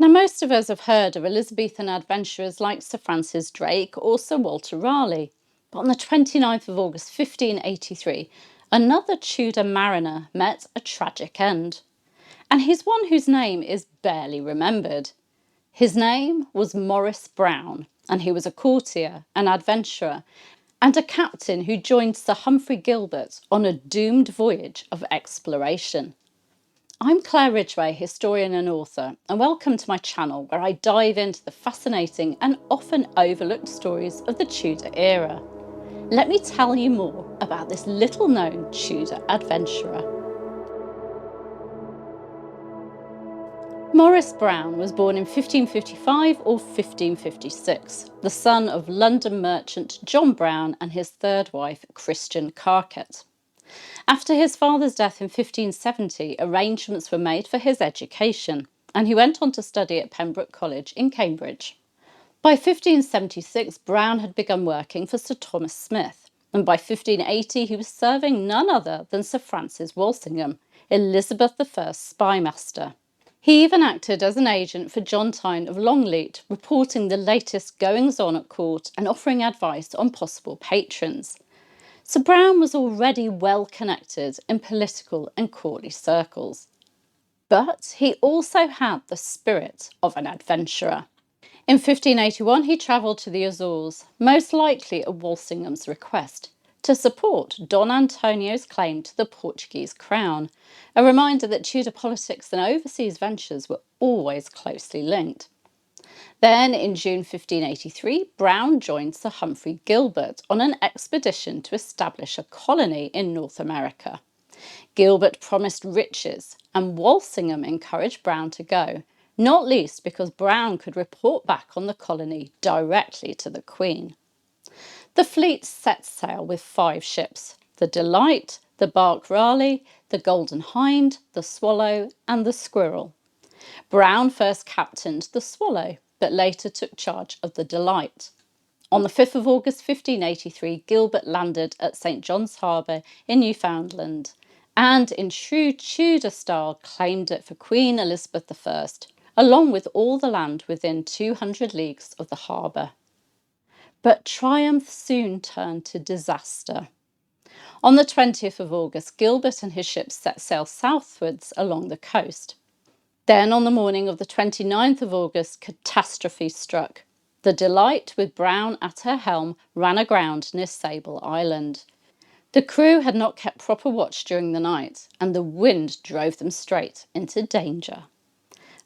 Now, most of us have heard of Elizabethan adventurers like Sir Francis Drake or Sir Walter Raleigh. But on the 29th of August 1583, another Tudor mariner met a tragic end. And he's one whose name is barely remembered. His name was Maurice Browne, and he was a courtier, an adventurer, and a captain who joined Sir Humphrey Gilbert on a doomed voyage of exploration. I'm Claire Ridgway, historian and author, and welcome to my channel where I dive into the fascinating and often overlooked stories of the Tudor era. Let me tell you more about this little-known Tudor adventurer. Maurice Browne was born in 1555 or 1556, the son of London merchant John Browne and his third wife, Christian Carket. After his father's death in 1570, arrangements were made for his education, and he went on to study at Pembroke College in Cambridge. By 1576, Browne had begun working for Sir Thomas Smith, and by 1580 he was serving none other than Sir Francis Walsingham, Elizabeth I's spymaster. He even acted as an agent for John Tyne of Longleat, reporting the latest goings-on at court and offering advice on possible patrons. So Browne was already well connected in political and courtly circles. But he also had the spirit of an adventurer. In 1581 he travelled to the Azores, most likely at Walsingham's request, to support Don Antonio's claim to the Portuguese crown, a reminder that Tudor politics and overseas ventures were always closely linked. Then, in June 1583, Browne joined Sir Humphrey Gilbert on an expedition to establish a colony in North America. Gilbert promised riches, and Walsingham encouraged Browne to go, not least because Browne could report back on the colony directly to the Queen. The fleet set sail with 5 ships: the Delight, the bark Raleigh, the Golden Hind, the Swallow, and the Squirrel. Browne first captained the Swallow, but later took charge of the Delight. On the 5th of August 1583, Gilbert landed at St John's Harbour in Newfoundland, and in true Tudor style claimed it for Queen Elizabeth I, along with all the land within 200 leagues of the harbour. But triumph soon turned to disaster. On the 20th of August, Gilbert and his ships set sail southwards along the coast. Then, on the morning of the 29th of August, catastrophe struck. The Delight, with Browne at her helm, ran aground near Sable Island. The crew had not kept proper watch during the night, and the wind drove them straight into danger.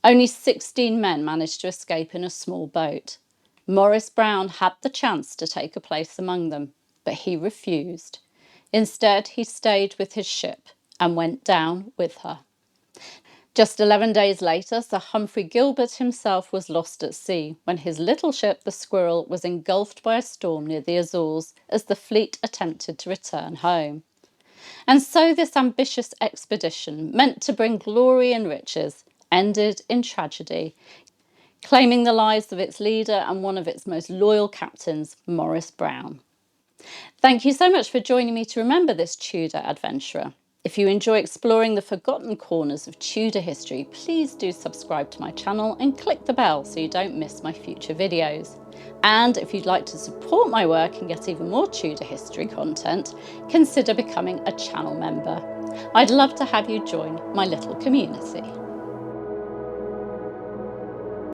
Only 16 men managed to escape in a small boat. Maurice Browne had the chance to take a place among them, but he refused. Instead, he stayed with his ship and went down with her. Just 11 days later, Sir Humphrey Gilbert himself was lost at sea when his little ship, the Squirrel, was engulfed by a storm near the Azores as the fleet attempted to return home. And so this ambitious expedition, meant to bring glory and riches, ended in tragedy, claiming the lives of its leader and one of its most loyal captains, Maurice Browne. Thank you so much for joining me to remember this Tudor adventurer. If you enjoy exploring the forgotten corners of Tudor history, please do subscribe to my channel and click the bell so you don't miss my future videos. And if you'd like to support my work and get even more Tudor history content, consider becoming a channel member. I'd love to have you join my little community.